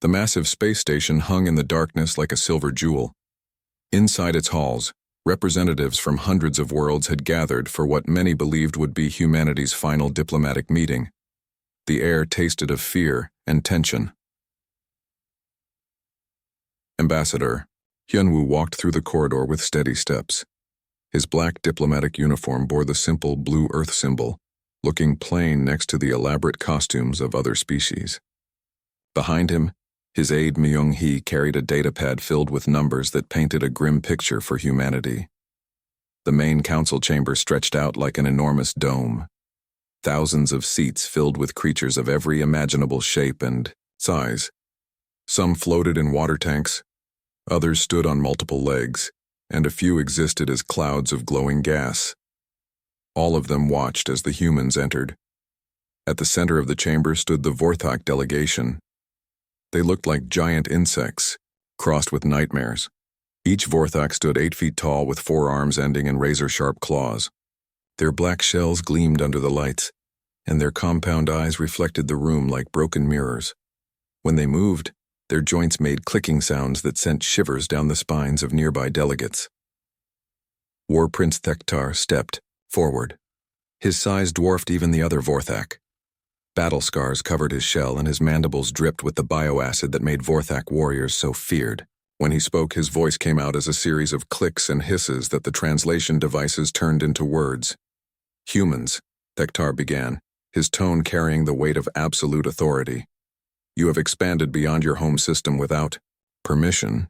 The massive space station hung in the darkness like a silver jewel. Inside its halls, representatives from hundreds of worlds had gathered for what many believed would be humanity's final diplomatic meeting. The air tasted of fear and tension. Ambassador Hyunwoo walked through the corridor with steady steps. His black diplomatic uniform bore the simple blue Earth symbol, looking plain next to the elaborate costumes of other species. Behind him, his aide Myung-hee carried a datapad filled with numbers that painted a grim picture for humanity. The main council chamber stretched out like an enormous dome. Thousands of seats filled with creatures of every imaginable shape and size. Some floated in water tanks, others stood on multiple legs, and a few existed as clouds of glowing gas. All of them watched as the humans entered. At the center of the chamber stood the Vorthak delegation. They looked like giant insects, crossed with nightmares. Each Vorthak stood 8 feet tall with 4 arms ending in razor-sharp claws. Their black shells gleamed under the lights, and their compound eyes reflected the room like broken mirrors. When they moved, their joints made clicking sounds that sent shivers down the spines of nearby delegates. War Prince Thektar stepped forward. His size dwarfed even the other Vorthak. Battle scars covered his shell and his mandibles dripped with the bioacid that made Vorthak warriors so feared. When he spoke, his voice came out as a series of clicks and hisses that the translation devices turned into words. Humans, Thektar began, his tone carrying the weight of absolute authority. You have expanded beyond your home system without permission.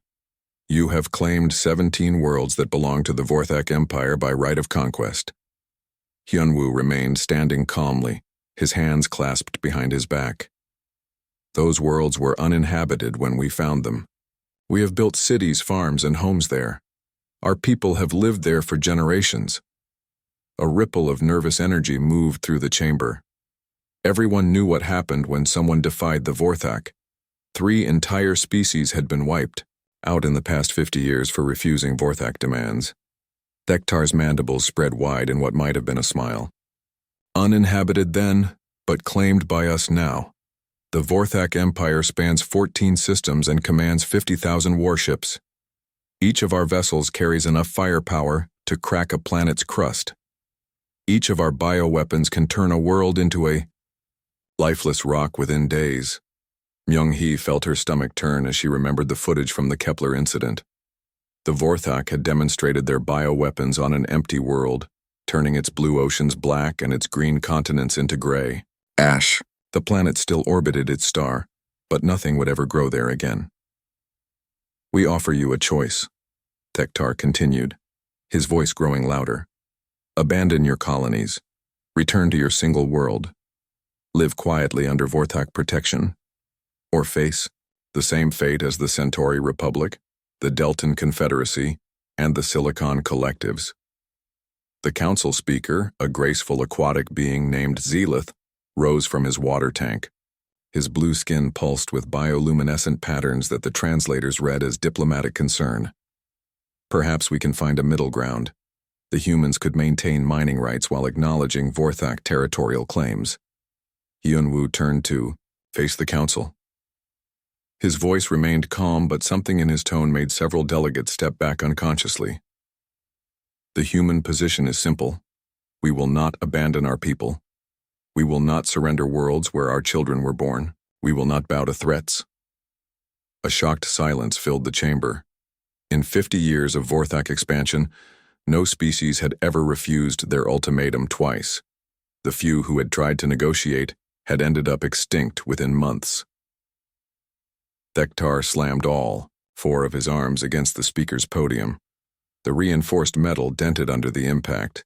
You have claimed 17 worlds that belong to the Vorthak Empire by right of conquest. Hyunwoo remained standing calmly, his hands clasped behind his back. Those worlds were uninhabited when we found them. We have built cities, farms, and homes there. Our people have lived there for generations. A ripple of nervous energy moved through the chamber. Everyone knew what happened when someone defied the Vorthak. 3 entire species had been wiped out in the past 50 years for refusing Vorthak demands. Thektar's mandibles spread wide in what might have been a smile. Uninhabited then, but claimed by us now. The Vorthak Empire spans 14 systems and commands 50,000 warships. Each of our vessels carries enough firepower to crack a planet's crust. Each of our bioweapons can turn a world into a lifeless rock within days. Myung-hee felt her stomach turn as she remembered the footage from the Kepler incident. The Vorthak had demonstrated their bioweapons on an empty world, turning its blue oceans black and its green continents into gray. Ash. The planet still orbited its star, but nothing would ever grow there again. We offer you a choice, Thektar continued, his voice growing louder. Abandon your colonies. Return to your single world. Live quietly under Vorthak protection. Or face the same fate as the Centauri Republic, the Deltan Confederacy, and the Silicon Collectives. The council speaker, a graceful aquatic being named Zelith, rose from his water tank. His blue skin pulsed with bioluminescent patterns that the translators read as diplomatic concern. Perhaps we can find a middle ground. The humans could maintain mining rights while acknowledging Vorthak territorial claims. Hyunwoo turned to face the council. His voice remained calm, but something in his tone made several delegates step back unconsciously. The human position is simple. We will not abandon our people. We will not surrender worlds where our children were born. We will not bow to threats. A shocked silence filled the chamber. In 50 years of Vorthak expansion, no species had ever refused their ultimatum twice. The few who had tried to negotiate had ended up extinct within months. Thektar slammed all 4 of his arms against the speaker's podium. The reinforced metal dented under the impact.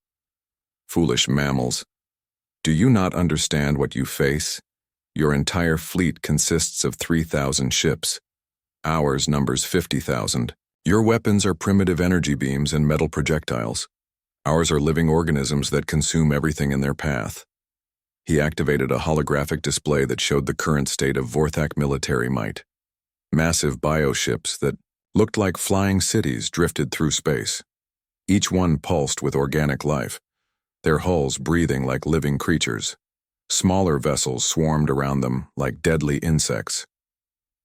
Foolish mammals. Do you not understand what you face? Your entire fleet consists of 3,000 ships. Ours numbers 50,000. Your weapons are primitive energy beams and metal projectiles. Ours are living organisms that consume everything in their path. He activated a holographic display that showed the current state of Vorthak military might. Massive bioships that looked like flying cities drifted through space. Each one pulsed with organic life, their hulls breathing like living creatures. Smaller vessels swarmed around them like deadly insects.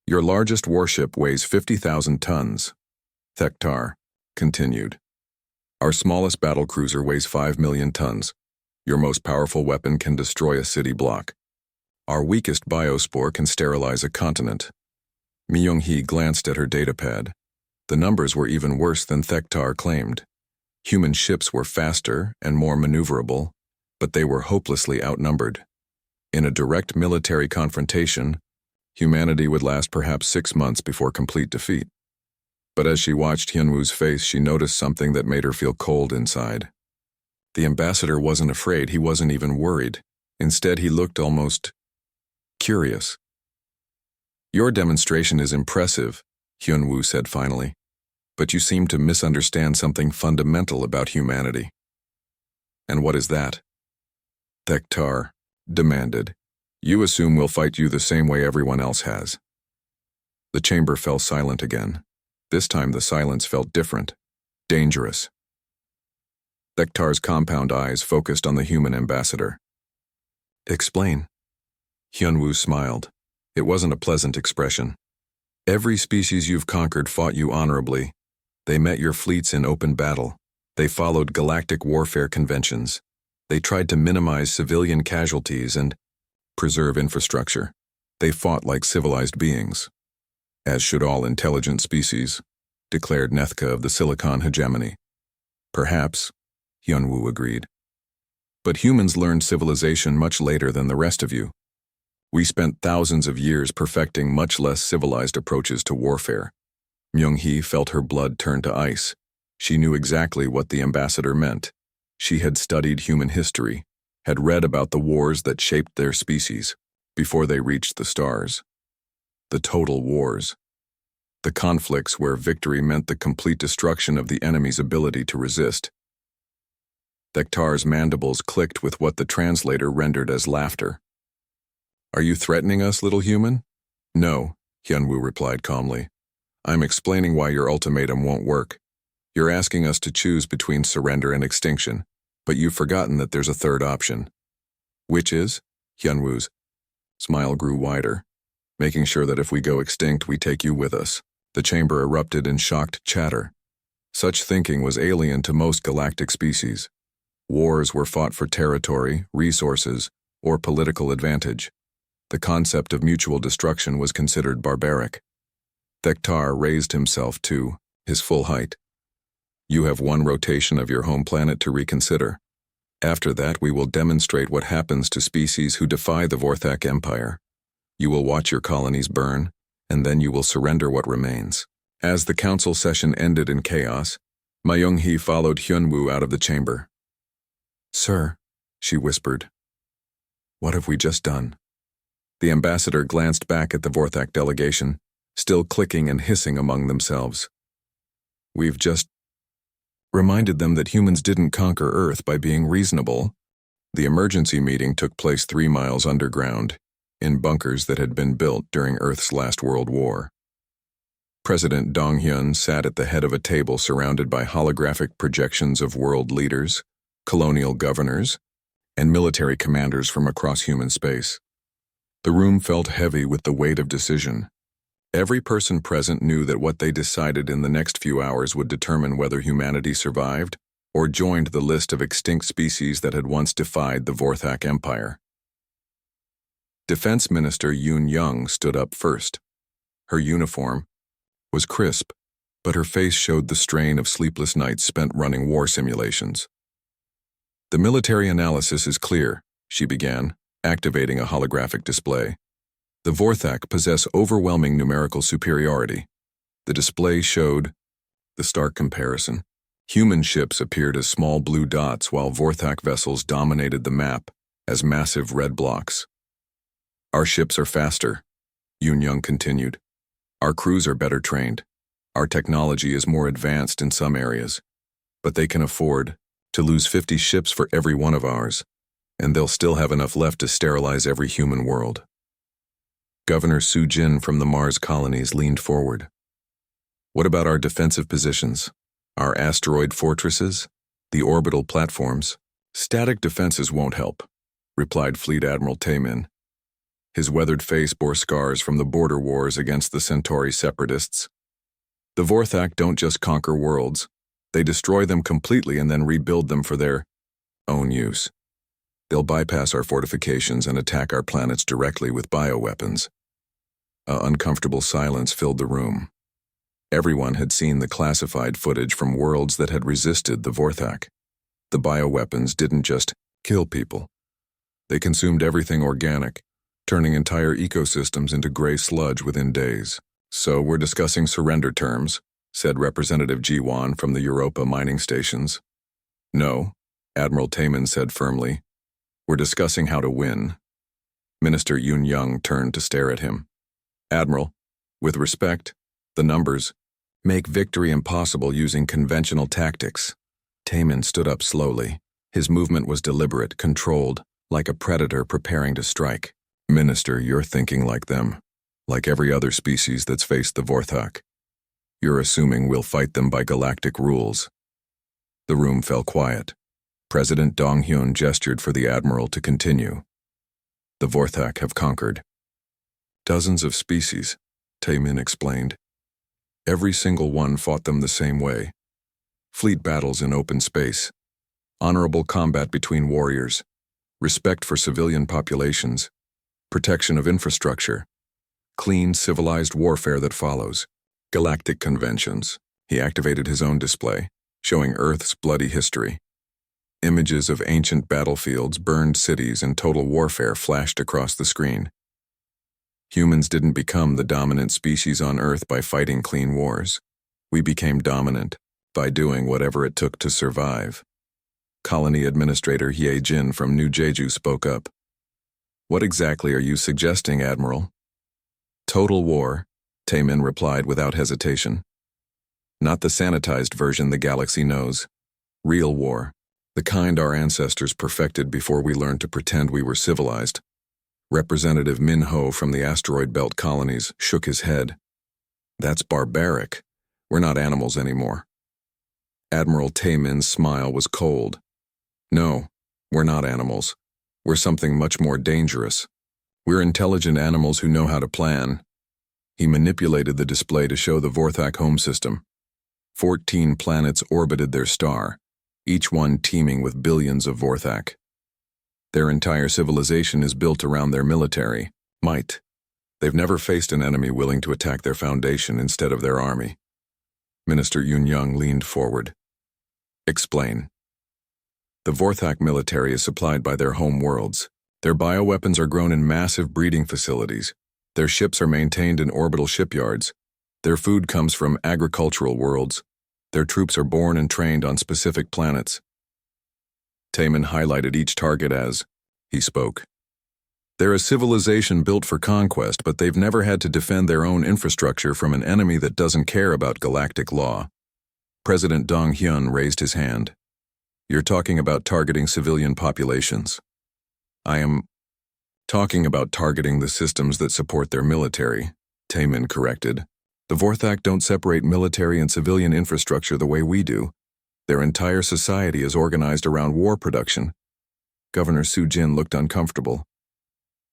Your largest warship weighs 50,000 tons, Thektar continued. Our smallest battlecruiser weighs 5 million tons. Your most powerful weapon can destroy a city block. Our weakest biospore can sterilize a continent. Myung-hee glanced at her datapad. The numbers were even worse than Thektar claimed. Human ships were faster and more maneuverable, but they were hopelessly outnumbered. In a direct military confrontation, humanity would last perhaps 6 months before complete defeat. But as she watched Hyunwoo's face, she noticed something that made her feel cold inside. The ambassador wasn't afraid, he wasn't even worried. Instead, he looked almost curious. Your demonstration is impressive, Hyunwoo said finally, but you seem to misunderstand something fundamental about humanity. And what is that? Thektar demanded. You assume we'll fight you the same way everyone else has. The chamber fell silent again. This time the silence felt different, dangerous. Thektar's compound eyes focused on the human ambassador. Explain. Hyunwoo smiled. It wasn't a pleasant expression. Every species you've conquered fought you honorably. They met your fleets in open battle. They followed galactic warfare conventions. They tried to minimize civilian casualties and preserve infrastructure. They fought like civilized beings. As should all intelligent species, declared Nethka of the Silicon hegemony. Perhaps, Hyunwoo agreed. But humans learned civilization much later than the rest of you. We spent thousands of years perfecting much less civilized approaches to warfare. Myung-hee felt her blood turn to ice. She knew exactly what the ambassador meant. She had studied human history, had read about the wars that shaped their species before they reached the stars. The total wars. The conflicts where victory meant the complete destruction of the enemy's ability to resist. Thektar's mandibles clicked with what the translator rendered as laughter. Are you threatening us, little human? No, Hyunwoo replied calmly. I'm explaining why your ultimatum won't work. You're asking us to choose between surrender and extinction, but you've forgotten that there's a third option. Which is? Hyunwoo's smile grew wider, making sure that if we go extinct, we take you with us. The chamber erupted in shocked chatter. Such thinking was alien to most galactic species. Wars were fought for territory, resources, or political advantage. The concept of mutual destruction was considered barbaric. Thektar raised himself to his full height. You have one rotation of your home planet to reconsider. After that, we will demonstrate what happens to species who defy the Vorthak Empire. You will watch your colonies burn, and then you will surrender what remains. As the council session ended in chaos, Myung-hee followed Hyunwoo out of the chamber. Sir, she whispered, what have we just done? The ambassador glanced back at the Vorthak delegation, still clicking and hissing among themselves. We've just reminded them that humans didn't conquer Earth by being reasonable. The emergency meeting took place 3 miles underground, in bunkers that had been built during Earth's last World War. President Dong-hyun sat at the head of a table surrounded by holographic projections of world leaders, colonial governors, and military commanders from across human space. The room felt heavy with the weight of decision. Every person present knew that what they decided in the next few hours would determine whether humanity survived or joined the list of extinct species that had once defied the Vorthak Empire. Defense Minister Yoon Young stood up first. Her uniform was crisp, but her face showed the strain of sleepless nights spent running war simulations. The military analysis is clear, she began, activating a holographic display. The Vorthak possess overwhelming numerical superiority. The display showed the stark comparison. Human ships appeared as small blue dots while Vorthak vessels dominated the map as massive red blocks. Our ships are faster, Yoon Young continued. Our crews are better trained. Our technology is more advanced in some areas, but they can afford to lose 50 ships for every one of ours, and they'll still have enough left to sterilize every human world. Governor Soo-jin from the Mars colonies leaned forward. What about our defensive positions? Our asteroid fortresses? The orbital platforms? Static defenses won't help, replied Fleet Admiral Taemin. His weathered face bore scars from the border wars against the Centauri separatists. The Vorthak don't just conquer worlds. They destroy them completely and then rebuild them for their own use. They'll bypass our fortifications and attack our planets directly with bioweapons. An uncomfortable silence filled the room. Everyone had seen the classified footage from worlds that had resisted the Vorthak. The bioweapons didn't just kill people. They consumed everything organic, turning entire ecosystems into gray sludge within days. "So we're discussing surrender terms," said Representative Jiwan from the Europa mining stations. "No," Admiral Taman said firmly. "We're discussing how to win." Minister Yun Young turned to stare at him. "Admiral, with respect, the numbers make victory impossible using conventional tactics." Taman stood up slowly. His movement was deliberate, controlled, like a predator preparing to strike. "Minister, you're thinking like them, like every other species that's faced the Vorthak. You're assuming we'll fight them by galactic rules." The room fell quiet. President Dong-hyun gestured for the Admiral to continue. "The Vorthak have conquered dozens of species," Taemin explained. "Every single one fought them the same way. Fleet battles in open space, honorable combat between warriors, respect for civilian populations, protection of infrastructure, clean, civilized warfare that follows. Galactic conventions." He activated his own display, showing Earth's bloody history. Images of ancient battlefields, burned cities, and total warfare flashed across the screen. Humans didn't become the dominant species on Earth by fighting clean wars. We became dominant by doing whatever it took to survive. Colony Administrator Hye Jin from New Jeju spoke up. "What exactly are you suggesting, Admiral?" "Total war," Taemin replied without hesitation. "Not the sanitized version the galaxy knows. Real war. The kind our ancestors perfected before we learned to pretend we were civilized." Representative Min Ho from the asteroid belt colonies shook his head. "That's barbaric. We're not animals anymore." Admiral Taemin's smile was cold. "No, we're not animals. We're something much more dangerous. We're intelligent animals who know how to plan." He manipulated the display to show the Vorthak home system. 14 planets orbited their star, each one teeming with billions of Vorthak. Their entire civilization is built around their military might. They've never faced an enemy willing to attack their foundation instead of their army. Minister Yun Young leaned forward. "Explain." "The Vorthak military is supplied by their home worlds. Their bioweapons are grown in massive breeding facilities. Their ships are maintained in orbital shipyards. Their food comes from agricultural worlds. Their troops are born and trained on specific planets." Taemin highlighted each target as he spoke. "They're a civilization built for conquest, but they've never had to defend their own infrastructure from an enemy that doesn't care about galactic law." President Dong-hyun raised his hand. "You're talking about targeting civilian populations." "I am talking about targeting the systems that support their military," Taemin corrected. "The Vorthak don't separate military and civilian infrastructure the way we do. Their entire society is organized around war production." Governor Su-jin looked uncomfortable.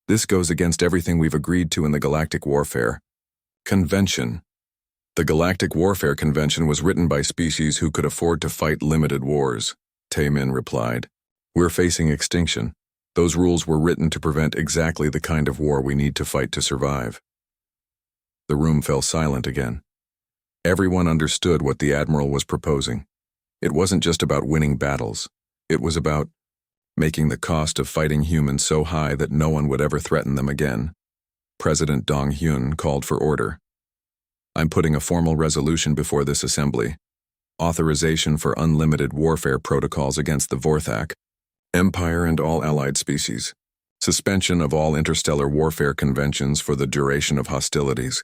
"This goes against everything we've agreed to in the Galactic Warfare Convention." "The Galactic Warfare Convention was written by species who could afford to fight limited wars," Taemin replied. "We're facing extinction. Those rules were written to prevent exactly the kind of war we need to fight to survive." The room fell silent again. Everyone understood what the Admiral was proposing. It wasn't just about winning battles. It was about making the cost of fighting humans so high that no one would ever threaten them again. President Dong-hyun called for order. "I'm putting a formal resolution before this assembly. Authorization for unlimited warfare protocols against the Vorthak, Empire and all allied species. Suspension of all interstellar warfare conventions for the duration of hostilities.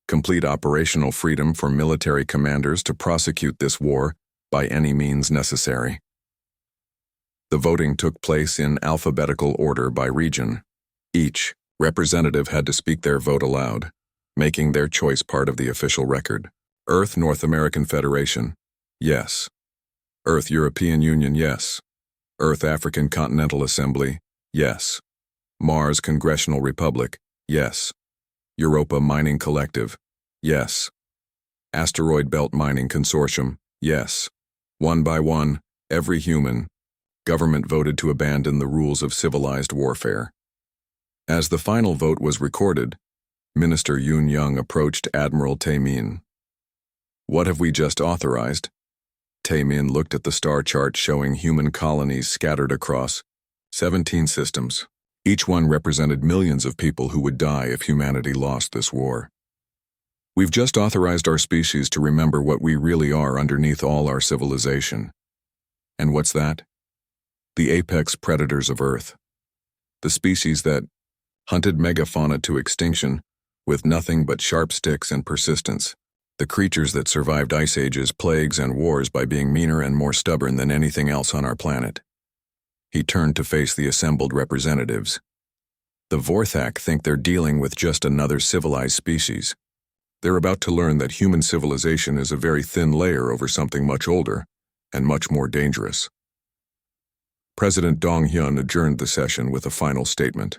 Complete operational freedom for military commanders to prosecute this war by any means necessary." The voting took place in alphabetical order by region. Each representative had to speak their vote aloud, making their choice part of the official record. Earth North American Federation, yes. Earth European Union, yes. Earth African Continental Assembly, yes. Mars Congressional Republic, yes. Europa Mining Collective, yes. Asteroid Belt Mining Consortium, yes. One by one, every human, government voted to abandon the rules of civilized warfare. As the final vote was recorded, Minister Yoon Young approached Admiral Tae Min. What have we just authorized? Tae Min looked at the star chart showing human colonies scattered across 17 systems. Each one represented millions of people who would die if humanity lost this war. We've just authorized our species to remember what we really are underneath all our civilization. And what's that? The apex predators of Earth. The species that hunted megafauna to extinction with nothing but sharp sticks and persistence. The creatures that survived ice ages, plagues, and wars by being meaner and more stubborn than anything else on our planet. He turned to face the assembled representatives. The Vorthak think they're dealing with just another civilized species. They're about to learn that human civilization is a very thin layer over something much older and much more dangerous. President Dong Hyun adjourned the session with a final statement.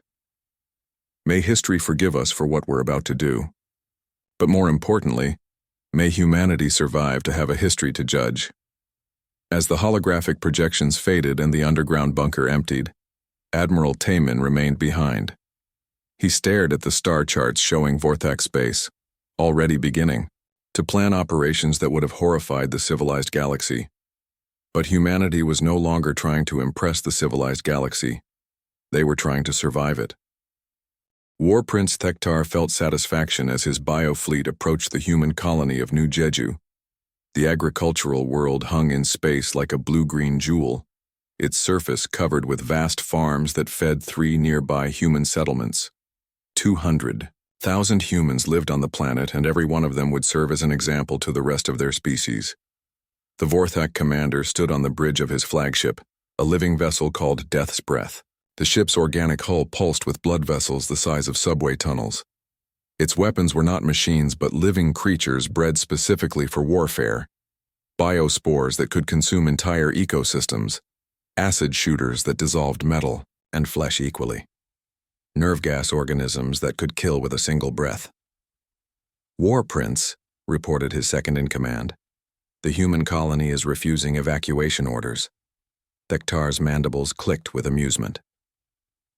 May history forgive us for what we're about to do. But more importantly, may humanity survive to have a history to judge. As the holographic projections faded and the underground bunker emptied, Admiral Tae Min remained behind. He stared at the star charts showing Vorthak space, already beginning, to plan operations that would have horrified the civilized galaxy. But humanity was no longer trying to impress the civilized galaxy. They were trying to survive it. War Prince Thektar felt satisfaction as his biofleet approached the human colony of New Jeju. The agricultural world hung in space like a blue-green jewel, its surface covered with vast farms that fed 3 nearby human settlements. 200,000 humans lived on the planet, and every one of them would serve as an example to the rest of their species. The Vorthak commander stood on the bridge of his flagship, a living vessel called Death's Breath. The ship's organic hull pulsed with blood vessels the size of subway tunnels. Its weapons were not machines but living creatures bred specifically for warfare. Biospores that could consume entire ecosystems. Acid shooters that dissolved metal and flesh equally. Nerve gas organisms that could kill with a single breath. War Prince, reported his second-in-command. The human colony is refusing evacuation orders. Thektar's mandibles clicked with amusement.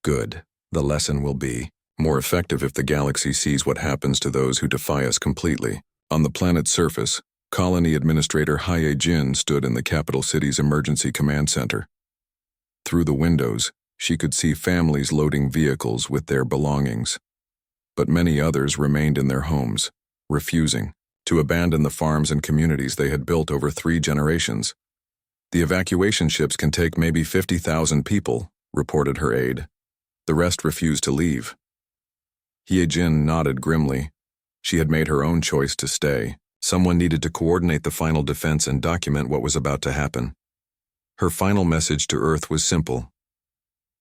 Good. The lesson will be more effective if the galaxy sees what happens to those who defy us completely. On the planet's surface, Colony Administrator Haye Jin stood in the capital city's emergency command center. Through the windows, she could see families loading vehicles with their belongings. But many others remained in their homes, refusing to abandon the farms and communities they had built over 3 generations. The evacuation ships can take maybe 50,000 people, reported her aide. The rest refused to leave. Hyejin nodded grimly. She had made her own choice to stay. Someone needed to coordinate the final defense and document what was about to happen. Her final message to Earth was simple.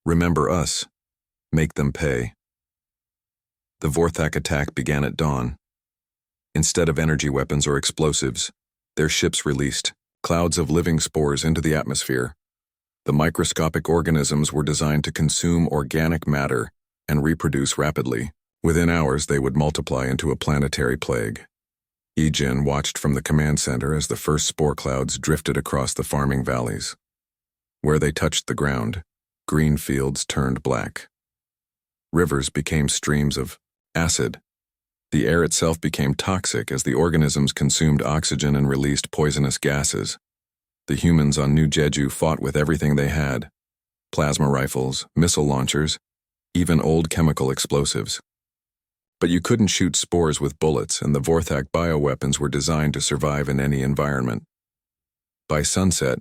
Remember us. Make them pay. The Vorthak attack began at dawn. Instead of energy weapons or explosives, their ships released clouds of living spores into the atmosphere. The microscopic organisms were designed to consume organic matter and reproduce rapidly. Within hours, they would multiply into a planetary plague. Ijin watched from the command center as the first spore clouds drifted across the farming valleys. Where they touched the ground, green fields turned black. Rivers became streams of acid. The air itself became toxic as the organisms consumed oxygen and released poisonous gases. The humans on New Jeju fought with everything they had: plasma rifles, missile launchers, even old chemical explosives. But you couldn't shoot spores with bullets, and the Vorthak bioweapons were designed to survive in any environment. By sunset,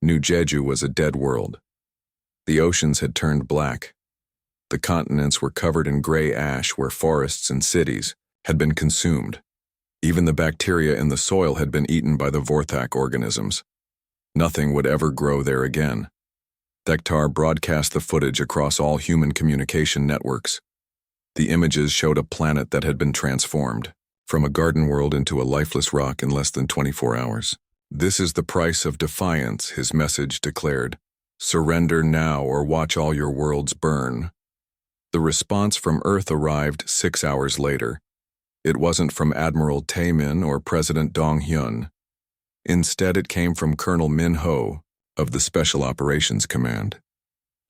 New Jeju was a dead world. The oceans had turned black. The continents were covered in gray ash where forests and cities had been consumed. Even the bacteria in the soil had been eaten by the Vorthak organisms. Nothing would ever grow there again. Thektar broadcast the footage across all human communication networks. The images showed a planet that had been transformed from a garden world into a lifeless rock in less than 24 hours. This is the price of defiance, his message declared. Surrender now or watch all your worlds burn. The response from Earth arrived 6 hours later. It wasn't from Admiral Tae-min or President Dong-hyun. Instead, it came from Colonel Min-ho of the Special Operations Command.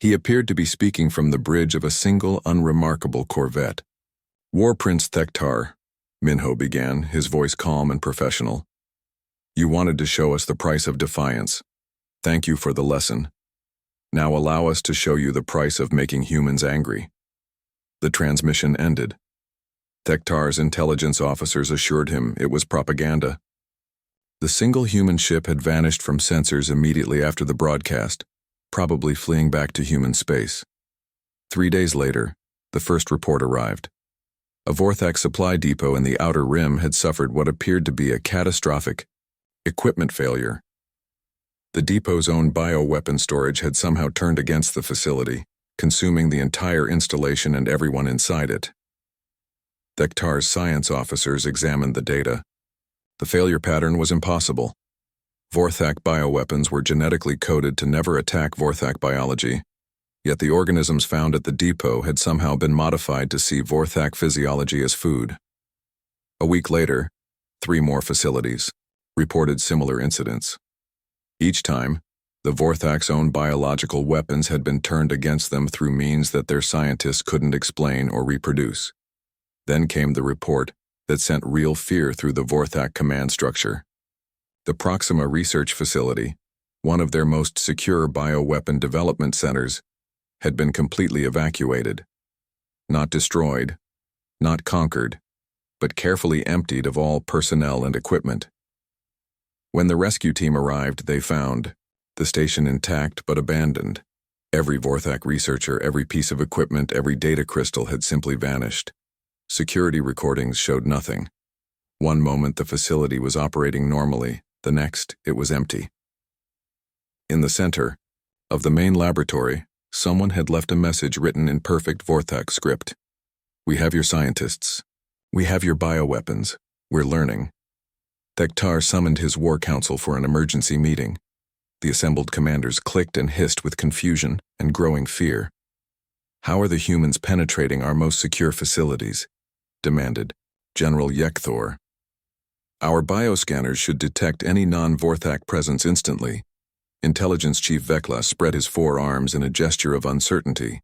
He appeared to be speaking from the bridge of a single unremarkable corvette. War Prince Thektar, Min-ho began, his voice calm and professional. You wanted to show us the price of defiance. Thank you for the lesson. Now allow us to show you the price of making humans angry. The transmission ended. Thektar's intelligence officers assured him it was propaganda. The single human ship had vanished from sensors immediately after the broadcast, probably fleeing back to human space. 3 days later, the first report arrived. A Vorthak supply depot in the Outer Rim had suffered what appeared to be a catastrophic equipment failure. The depot's own bioweapon storage had somehow turned against the facility, consuming the entire installation and everyone inside it. Thektar's science officers examined the data. The failure pattern was impossible. Vorthak bioweapons were genetically coded to never attack Vorthak biology, yet the organisms found at the depot had somehow been modified to see Vorthak physiology as food. A week later, 3 more facilities reported similar incidents. Each time, the Vorthak's own biological weapons had been turned against them through means that their scientists couldn't explain or reproduce. Then came the report that sent real fear through the Vorthak command structure. The Proxima Research Facility, one of their most secure bioweapon development centers, had been completely evacuated. Not destroyed, not conquered, but carefully emptied of all personnel and equipment. When the rescue team arrived, they found the station intact but abandoned. Every Vorthak researcher, every piece of equipment, every data crystal had simply vanished. Security recordings showed nothing. One moment the facility was operating normally, the next it was empty. In the center of the main laboratory, someone had left a message written in perfect Vorthak script. We have your scientists. We have your bioweapons. We're learning. Thektar summoned his war council for an emergency meeting. The assembled commanders clicked and hissed with confusion and growing fear. How are the humans penetrating our most secure facilities? Demanded General Yekthor. Our bioscanners should detect any non-Vorthak presence instantly. Intelligence Chief Vekla spread his forearms in a gesture of uncertainty.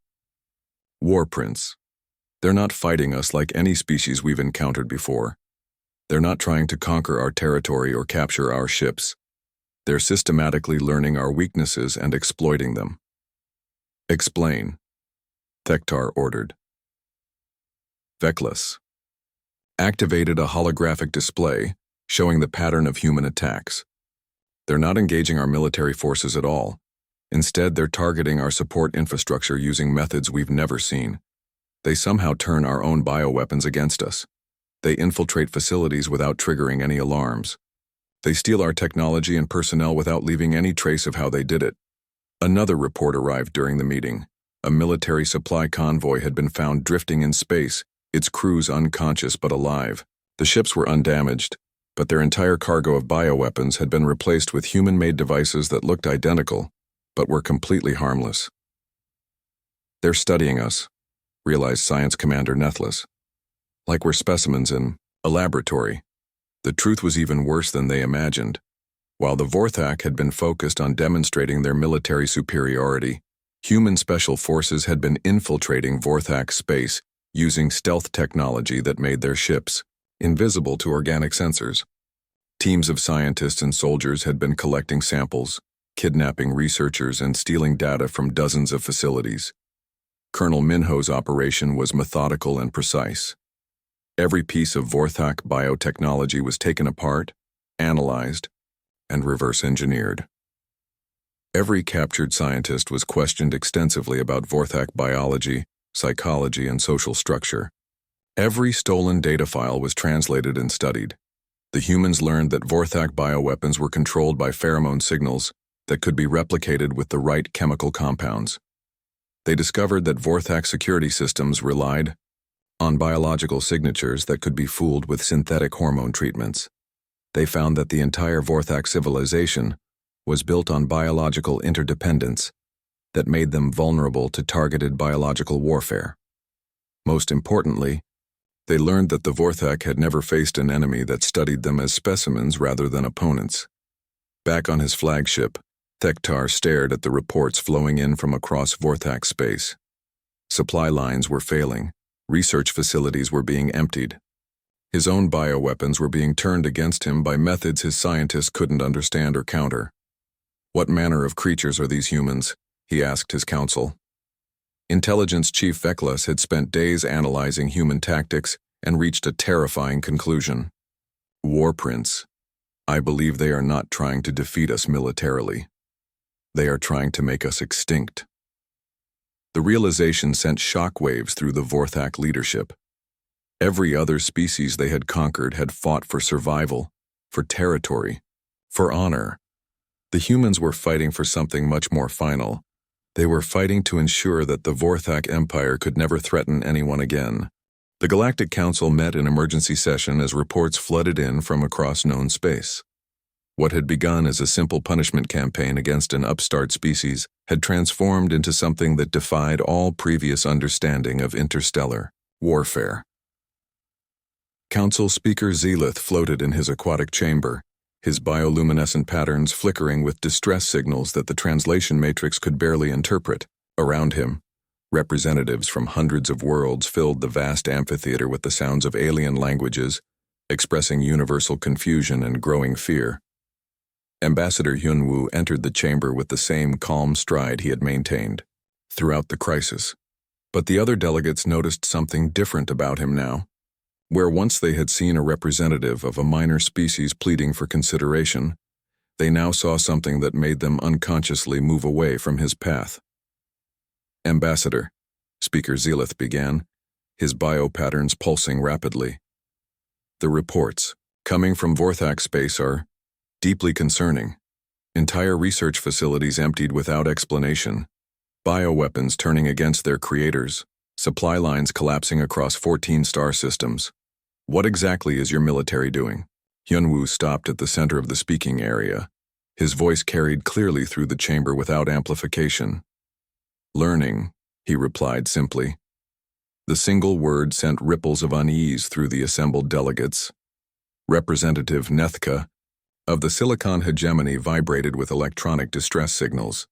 War Prince. They're not fighting us like any species we've encountered before. They're not trying to conquer our territory or capture our ships. They're systematically learning our weaknesses and exploiting them. Explain, Thektar ordered. Veklas activated a holographic display showing the pattern of human attacks. They're not engaging our military forces at all. Instead, they're targeting our support infrastructure using methods we've never seen. They somehow turn our own bioweapons against us. They infiltrate facilities without triggering any alarms. They steal our technology and personnel without leaving any trace of how they did it. Another report arrived during the meeting. A military supply convoy had been found drifting in space, its crews unconscious but alive. The ships were undamaged, but their entire cargo of bioweapons had been replaced with human-made devices that looked identical, but were completely harmless. They're studying us, realized Science Commander Nethlis. Like we're specimens in a laboratory. The truth was even worse than they imagined. While the Vorthak had been focused on demonstrating their military superiority, human special forces had been infiltrating Vorthak space using stealth technology that made their ships invisible to organic sensors. Teams of scientists and soldiers had been collecting samples, kidnapping researchers, and stealing data from dozens of facilities. Colonel Minho's operation was methodical and precise. Every piece of Vorthak biotechnology was taken apart, analyzed, and reverse-engineered. Every captured scientist was questioned extensively about Vorthak biology, psychology, and social structure. Every stolen data file was translated and studied. The humans learned that Vorthak bioweapons were controlled by pheromone signals that could be replicated with the right chemical compounds. They discovered that Vorthak security systems relied on biological signatures that could be fooled with synthetic hormone treatments. They found that the entire Vorthak civilization was built on biological interdependence that made them vulnerable to targeted biological warfare. Most importantly, they learned that the Vorthak had never faced an enemy that studied them as specimens rather than opponents. Back on his flagship, Thektar stared at the reports flowing in from across Vorthak space. Supply lines were failing, research facilities were being emptied. His own bioweapons were being turned against him by methods his scientists couldn't understand or counter. What manner of creatures are these humans? He asked his council. Intelligence Chief Veklas had spent days analyzing human tactics and reached a terrifying conclusion. War prince. I believe they are not trying to defeat us militarily. They are trying to make us extinct. The realization sent shockwaves through the Vorthak leadership. Every other species they had conquered had fought for survival, for territory, for honor. The humans were fighting for something much more final. They were fighting to ensure that the Vorthak Empire could never threaten anyone again. The Galactic Council met in emergency session as reports flooded in from across known space. What had begun as a simple punishment campaign against an upstart species had transformed into something that defied all previous understanding of interstellar warfare. Council Speaker Zelith floated in his aquatic chamber, his bioluminescent patterns flickering with distress signals that the translation matrix could barely interpret. Around him, representatives from hundreds of worlds filled the vast amphitheater with the sounds of alien languages, expressing universal confusion and growing fear. Ambassador Hyunwoo entered the chamber with the same calm stride he had maintained throughout the crisis. But the other delegates noticed something different about him now. Where once they had seen a representative of a minor species pleading for consideration, they now saw something that made them unconsciously move away from his path. Ambassador, Speaker Zelith began, his biopatterns pulsing rapidly. The reports, coming from Vorthak space, are deeply concerning. Entire research facilities emptied without explanation, bioweapons turning against their creators, supply lines collapsing across 14 star systems. What exactly is your military doing? Hyunwoo stopped at the center of the speaking area. His voice carried clearly through the chamber without amplification. Learning, he replied simply. The single word sent ripples of unease through the assembled delegates. Representative Nethka of the Silicon hegemony vibrated with electronic distress signals.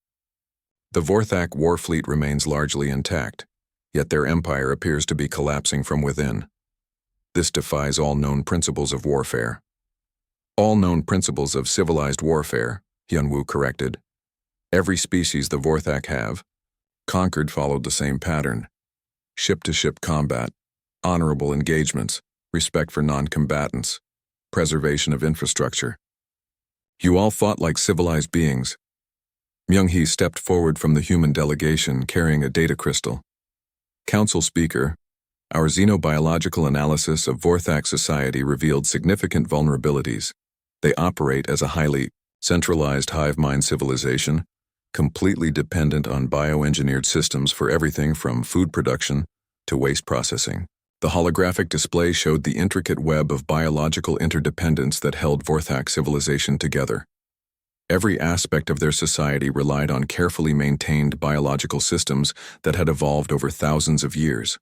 The Vorthak war fleet remains largely intact, yet their empire appears to be collapsing from within. This defies all known principles of warfare. All known principles of civilized warfare, Hyunwoo corrected. Every species the Vorthak have conquered followed the same pattern. Ship-to-ship combat, honorable engagements, respect for non-combatants, preservation of infrastructure. You all fought like civilized beings. Myung-hee stepped forward from the human delegation carrying a data crystal. Council Speaker, our xenobiological analysis of Vorthak society revealed significant vulnerabilities. They operate as a highly centralized hive mind civilization, completely dependent on bioengineered systems for everything from food production to waste processing. The holographic display showed the intricate web of biological interdependence that held Vorthak civilization together. Every aspect of their society relied on carefully maintained biological systems that had evolved over thousands of years.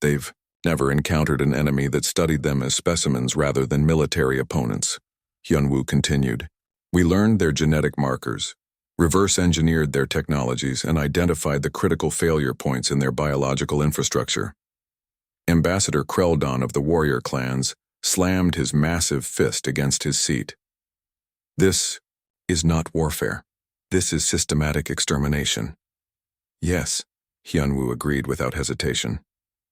They've never encountered an enemy that studied them as specimens rather than military opponents, Hyunwoo continued. We learned their genetic markers, reverse-engineered their technologies, and identified the critical failure points in their biological infrastructure. Ambassador Kreldon of the warrior clans slammed his massive fist against his seat. This is not warfare. This is systematic extermination. Yes, Hyunwoo agreed without hesitation.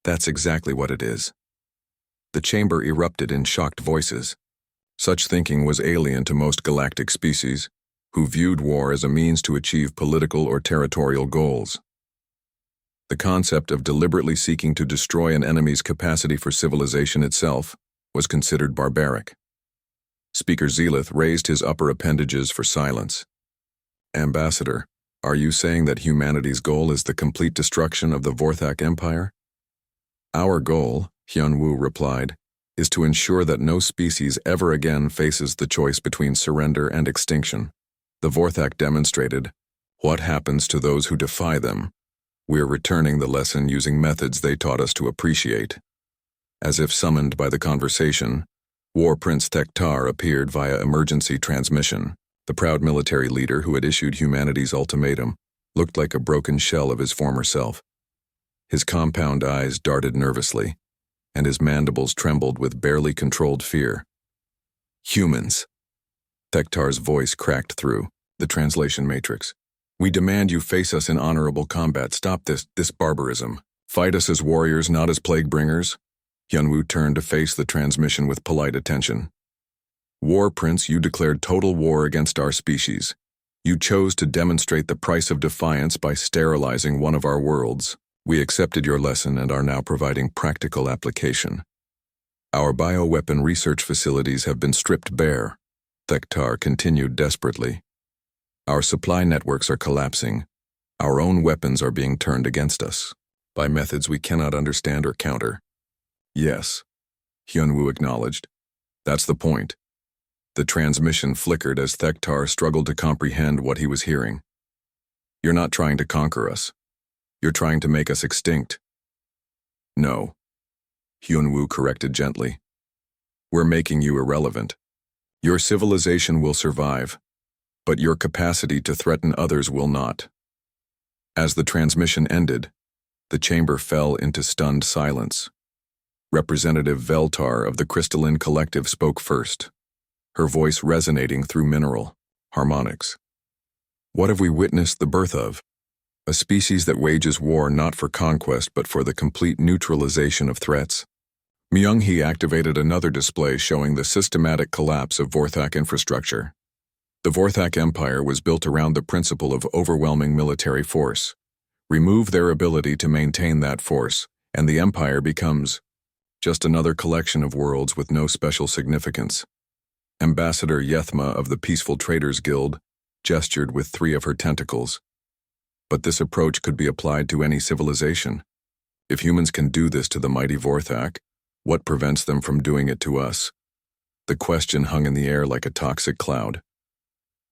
That's exactly what it is. The chamber erupted in shocked voices. Such thinking was alien to most galactic species, who viewed war as a means to achieve political or territorial goals. The concept of deliberately seeking to destroy an enemy's capacity for civilization itself was considered barbaric. Speaker Zelith raised his upper appendages for silence. Ambassador, are you saying that humanity's goal is the complete destruction of the Vorthak Empire? Our goal, Hyunwoo replied, is to ensure that no species ever again faces the choice between surrender and extinction. The Vorthak demonstrated what happens to those who defy them. We're returning the lesson using methods they taught us to appreciate. As if summoned by the conversation, War Prince Thektar appeared via emergency transmission. The proud military leader who had issued humanity's ultimatum looked like a broken shell of his former self. His compound eyes darted nervously, and his mandibles trembled with barely controlled fear. Humans. Thektar's voice cracked through the translation matrix. We demand you face us in honorable combat. Stop this barbarism. Fight us as warriors, not as plague bringers. Hyunwoo turned to face the transmission with polite attention. War Prince, you declared total war against our species. You chose to demonstrate the price of defiance by sterilizing one of our worlds. We accepted your lesson and are now providing practical application. Our bioweapon research facilities have been stripped bare, Thektar continued desperately. Our supply networks are collapsing. Our own weapons are being turned against us by methods we cannot understand or counter. Yes, Hyunwoo acknowledged. That's the point. The transmission flickered as Thektar struggled to comprehend what he was hearing. You're not trying to conquer us. You're trying to make us extinct. No, Hyunwoo corrected gently. We're making you irrelevant. Your civilization will survive, but your capacity to threaten others will not. As the transmission ended, the chamber fell into stunned silence. Representative Veltar of the Crystalline Collective spoke first, her voice resonating through mineral harmonics. What have we witnessed the birth of? A species that wages war not for conquest but for the complete neutralization of threats. Myung-hee activated another display showing the systematic collapse of Vorthak infrastructure. The Vorthak Empire was built around the principle of overwhelming military force. Remove their ability to maintain that force, and the Empire becomes just another collection of worlds with no special significance. Ambassador Yethma of the Peaceful Traders Guild gestured with 3 of her tentacles. But this approach could be applied to any civilization. If humans can do this to the mighty Vorthak, what prevents them from doing it to us? The question hung in the air like a toxic cloud.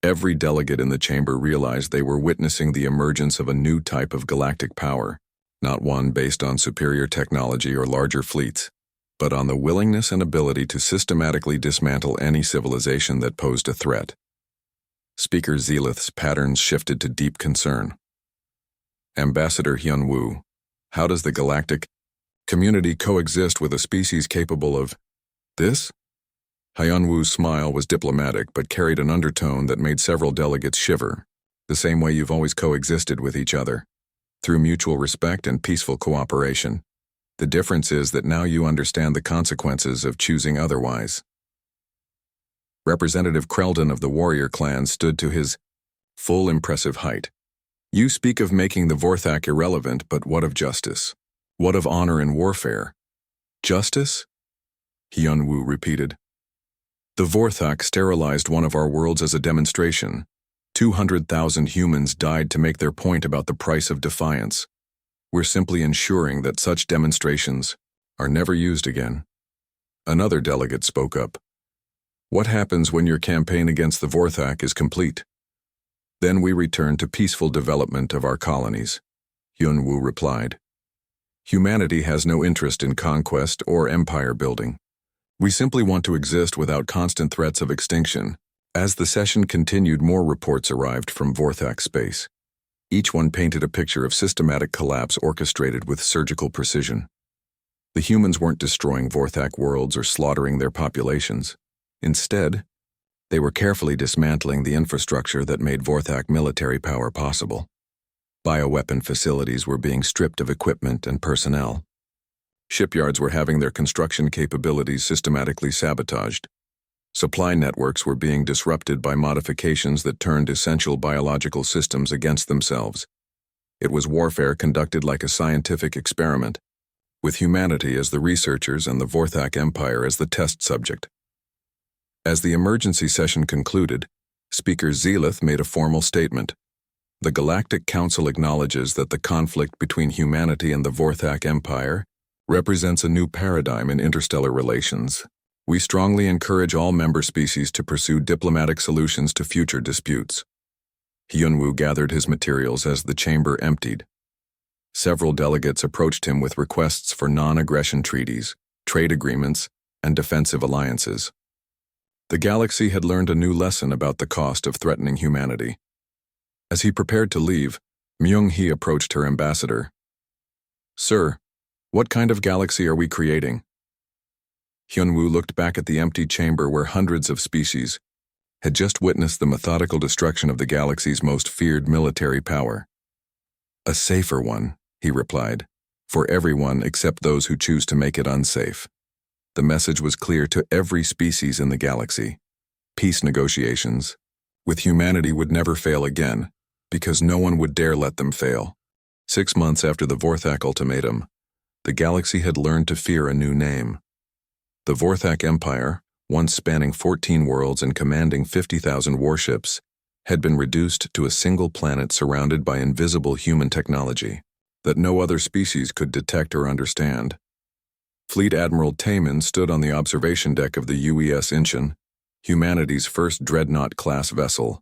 Every delegate in the chamber realized they were witnessing the emergence of a new type of galactic power, not one based on superior technology or larger fleets, but on the willingness and ability to systematically dismantle any civilization that posed a threat. Speaker Zelith's patterns shifted to deep concern. Ambassador Hyunwoo, how does the galactic community coexist with a species capable of this? Hyunwoo's smile was diplomatic but carried an undertone that made several delegates shiver, the same way you've always coexisted with each other, through mutual respect and peaceful cooperation. The difference is that now you understand the consequences of choosing otherwise. Representative Kreldon of the warrior clan stood to his full impressive height. You speak of making the Vorthak irrelevant, but what of justice? What of honor in warfare? Justice? Hyunwoo repeated. The Vorthak sterilized one of our worlds as a demonstration. 200,000 humans died to make their point about the price of defiance. We're simply ensuring that such demonstrations are never used again. Another delegate spoke up. What happens when your campaign against the Vorthak is complete? Then we return to peaceful development of our colonies, Hyunwoo replied. Humanity has no interest in conquest or empire building. We simply want to exist without constant threats of extinction. As the session continued, more reports arrived from Vorthak space. Each one painted a picture of systematic collapse orchestrated with surgical precision. The humans weren't destroying Vorthak worlds or slaughtering their populations. Instead, they were carefully dismantling the infrastructure that made Vorthak military power possible. Bioweapon facilities were being stripped of equipment and personnel. Shipyards were having their construction capabilities systematically sabotaged. Supply networks were being disrupted by modifications that turned essential biological systems against themselves. It was warfare conducted like a scientific experiment, with humanity as the researchers and the Vorthak Empire as the test subject. As the emergency session concluded, Speaker Zelith made a formal statement. The Galactic Council acknowledges that the conflict between humanity and the Vorthak Empire represents a new paradigm in interstellar relations. We strongly encourage all member species to pursue diplomatic solutions to future disputes. Hyunwoo gathered his materials as the chamber emptied. Several delegates approached him with requests for non-aggression treaties, trade agreements, and defensive alliances. The galaxy had learned a new lesson about the cost of threatening humanity. As he prepared to leave, Myung-hee approached her ambassador. "Sir, what kind of galaxy are we creating?" Hyunwoo looked back at the empty chamber where hundreds of species had just witnessed the methodical destruction of the galaxy's most feared military power. "A safer one," he replied, "for everyone except those who choose to make it unsafe." The message was clear to every species in the galaxy. Peace negotiations with humanity would never fail again, because no one would dare let them fail. 6 months after the Vorthak ultimatum, the galaxy had learned to fear a new name. The Vorthak Empire, once spanning 14 worlds and commanding 50,000 warships, had been reduced to a single planet surrounded by invisible human technology that no other species could detect or understand. Fleet Admiral Taemin stood on the observation deck of the UES Incheon, humanity's first dreadnought-class vessel.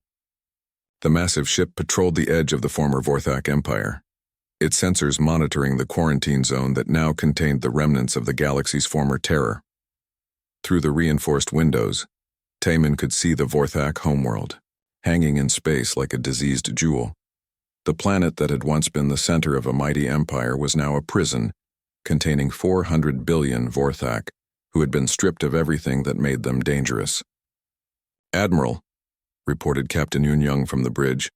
The massive ship patrolled the edge of the former Vorthak Empire, its sensors monitoring the quarantine zone that now contained the remnants of the galaxy's former terror. Through the reinforced windows, Taemin could see the Vorthak homeworld, hanging in space like a diseased jewel. The planet that had once been the center of a mighty empire was now a prison, containing 400 billion Vorthak, who had been stripped of everything that made them dangerous. "Admiral," reported Captain Yoon-young from the bridge,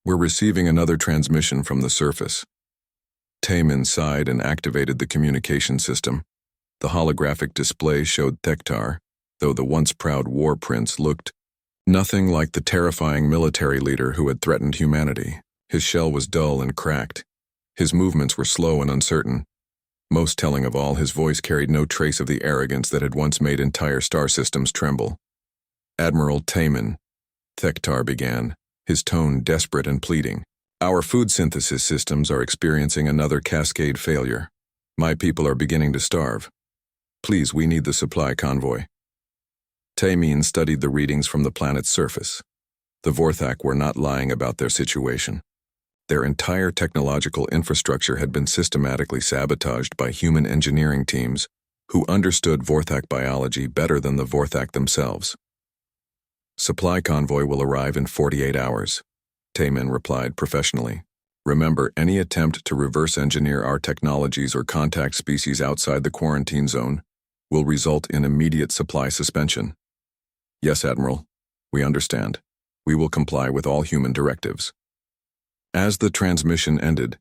"we're receiving another transmission from the surface." Taemin sighed and activated the communication system. The holographic display showed Thektar, though the once proud war prince looked nothing like the terrifying military leader who had threatened humanity. His shell was dull and cracked. His movements were slow and uncertain. Most telling of all, his voice carried no trace of the arrogance that had once made entire star systems tremble. "Admiral Taemin," Thektar began, his tone desperate and pleading. "Our food synthesis systems are experiencing another cascade failure. My people are beginning to starve. Please, we need the supply convoy." Taemin studied the readings from the planet's surface. The Vorthak were not lying about their situation. Their entire technological infrastructure had been systematically sabotaged by human engineering teams who understood Vorthak biology better than the Vorthak themselves. "Supply convoy will arrive in 48 hours, Taemin replied professionally. "Remember, any attempt to reverse engineer our technologies or contact species outside the quarantine zone will result in immediate supply suspension." "Yes, Admiral. We understand. We will comply with all human directives." As the transmission ended,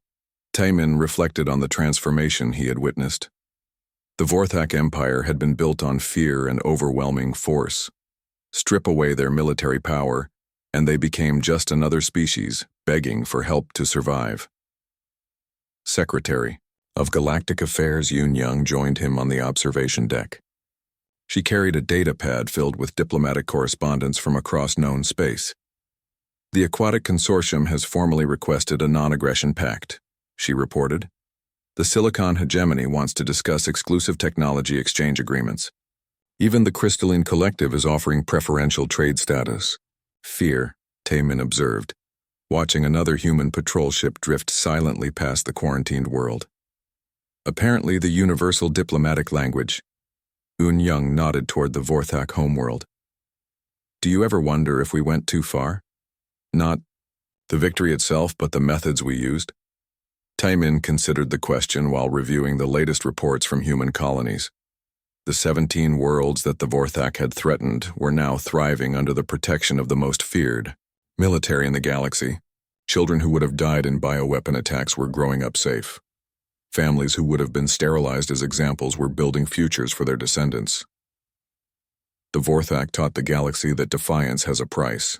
Taemin reflected on the transformation he had witnessed. The Vorthak Empire had been built on fear and overwhelming force. Strip away their military power, and they became just another species begging for help to survive. Secretary of Galactic Affairs Yoon-young joined him on the observation deck. She carried a data pad filled with diplomatic correspondence from across known space. "The Aquatic Consortium has formally requested a non-aggression pact," she reported. "The Silicon Hegemony wants to discuss exclusive technology exchange agreements. Even the Crystalline Collective is offering preferential trade status." "Fear," Taemin observed, watching another human patrol ship drift silently past the quarantined world. "Apparently the universal diplomatic language." Yoon-young nodded toward the Vorthak homeworld. "Do you ever wonder if we went too far? Not the victory itself, but the methods we used?" Taemin considered the question while reviewing the latest reports from human colonies. The 17 worlds that the Vorthak had threatened were now thriving under the protection of the most feared military in the galaxy. Children who would have died in bioweapon attacks were growing up safe. Families who would have been sterilized as examples were building futures for their descendants. "The Vorthak taught the galaxy that defiance has a price,"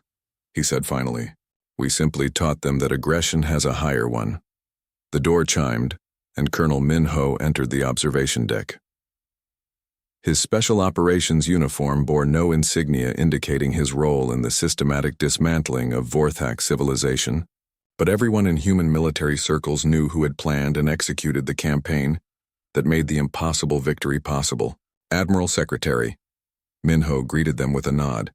he said finally. "We simply taught them that aggression has a higher one." The door chimed, and Colonel Min-ho entered the observation deck. His special operations uniform bore no insignia indicating his role in the systematic dismantling of Vorthak civilization, but everyone in human military circles knew who had planned and executed the campaign that made the impossible victory possible. "Admiral Secretary," Min-ho greeted them with a nod.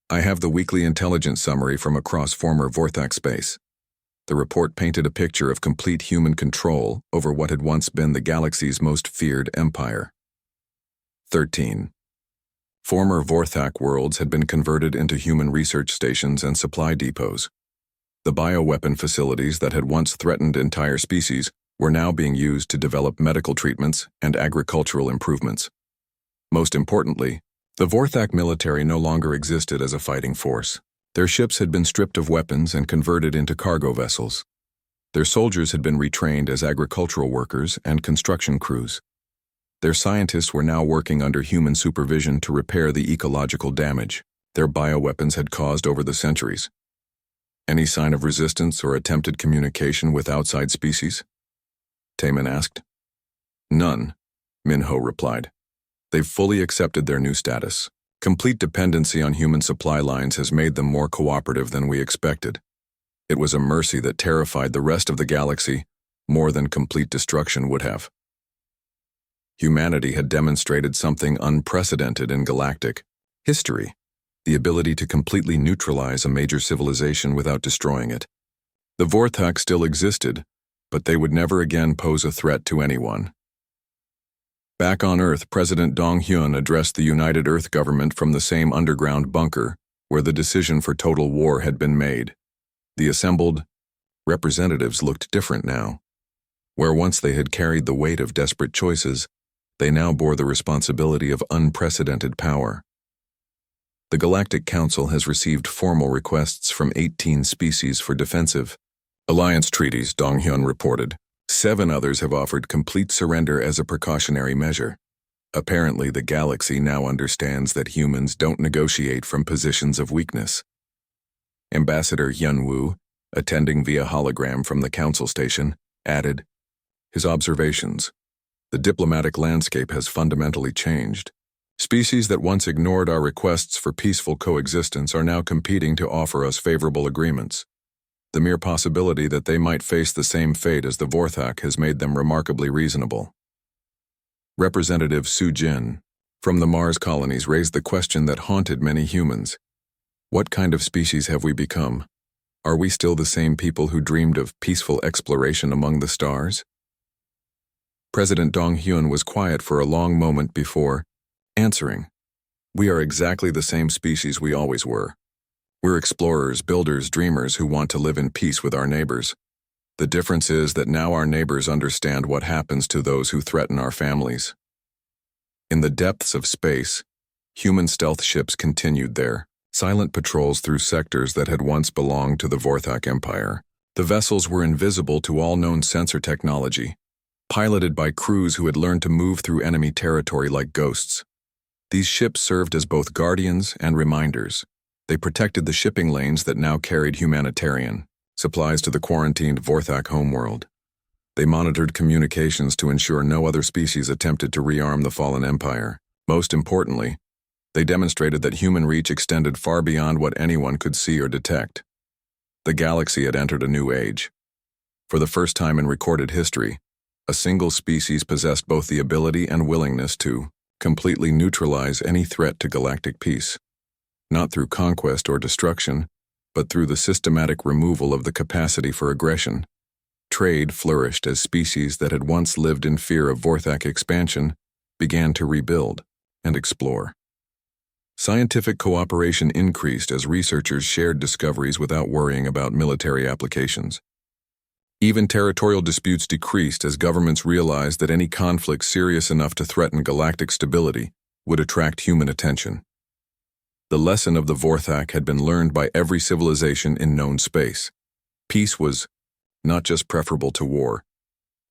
"I have the weekly intelligence summary from across former Vorthak space. The report painted a picture of complete human control over what had once been the galaxy's most feared empire. 13. Former Vorthak worlds had been converted into human research stations and supply depots. The bioweapon facilities that had once threatened entire species were now being used to develop medical treatments and agricultural improvements. Most importantly, the Vorthak military no longer existed as a fighting force. Their ships had been stripped of weapons and converted into cargo vessels. Their soldiers had been retrained as agricultural workers and construction crews. Their scientists were now working under human supervision to repair the ecological damage their bioweapons had caused over the centuries. Any sign of resistance or attempted communication with outside species? Taemin asked. None, Minho replied. They've fully accepted their new status. Complete dependency on human supply lines has made them more cooperative than we expected. It was a mercy that terrified the rest of the galaxy more than complete destruction would have. Humanity had demonstrated something unprecedented in galactic history, the ability to completely neutralize a major civilization without destroying it. The Vorthak still existed, but they would never again pose a threat to anyone. Back on Earth, President Dong-hyun addressed the United Earth government from the same underground bunker where the decision for total war had been made. The assembled representatives looked different now. Where once they had carried the weight of desperate choices, they now bore the responsibility of unprecedented power. The Galactic Council has received formal requests from 18 species for defensive alliance treaties, Dong-hyun reported. 7 others have offered complete surrender as a precautionary measure. Apparently, the galaxy now understands that humans don't negotiate from positions of weakness. Ambassador Hyun-woo, attending via hologram from the council station, added, his observations. The diplomatic landscape has fundamentally changed. Species that once ignored our requests for peaceful coexistence are now competing to offer us favorable agreements. The mere possibility that they might face the same fate as the Vorthak has made them remarkably reasonable. Representative Su Jin from the Mars colonies raised the question that haunted many humans. What kind of species have we become? Are we still the same people who dreamed of peaceful exploration among the stars? President Dong-hyun was quiet for a long moment before answering. We are exactly the same species we always were. We're explorers, builders, dreamers who want to live in peace with our neighbors. The difference is that now our neighbors understand what happens to those who threaten our families. In the depths of space, human stealth ships continued their silent patrols through sectors that had once belonged to the Vorthak Empire. The vessels were invisible to all known sensor technology, piloted by crews who had learned to move through enemy territory like ghosts. These ships served as both guardians and reminders. They protected the shipping lanes that now carried humanitarian supplies to the quarantined Vorthak homeworld. They monitored communications to ensure no other species attempted to rearm the fallen empire. Most importantly, they demonstrated that human reach extended far beyond what anyone could see or detect. The galaxy had entered a new age. For the first time in recorded history, a single species possessed both the ability and willingness to completely neutralize any threat to galactic peace. Not through conquest or destruction, but through the systematic removal of the capacity for aggression. Trade flourished as species that had once lived in fear of Vorthak expansion began to rebuild and explore. Scientific cooperation increased as researchers shared discoveries without worrying about military applications. Even territorial disputes decreased as governments realized that any conflict serious enough to threaten galactic stability would attract human attention. The lesson of the Vorthak had been learned by every civilization in known space. Peace was not just preferable to war.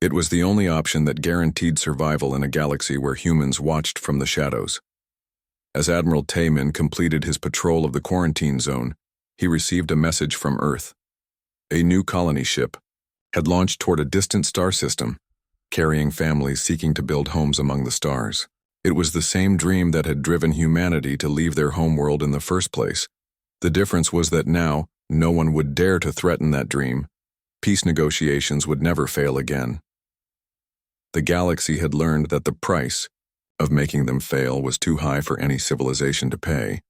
It was the only option that guaranteed survival in a galaxy where humans watched from the shadows. As Admiral Taemin completed his patrol of the quarantine zone, he received a message from Earth. A new colony ship had launched toward a distant star system, carrying families seeking to build homes among the stars. It was the same dream that had driven humanity to leave their homeworld in the first place. The difference was that now, no one would dare to threaten that dream. Peace negotiations would never fail again. The galaxy had learned that the price of making them fail was too high for any civilization to pay.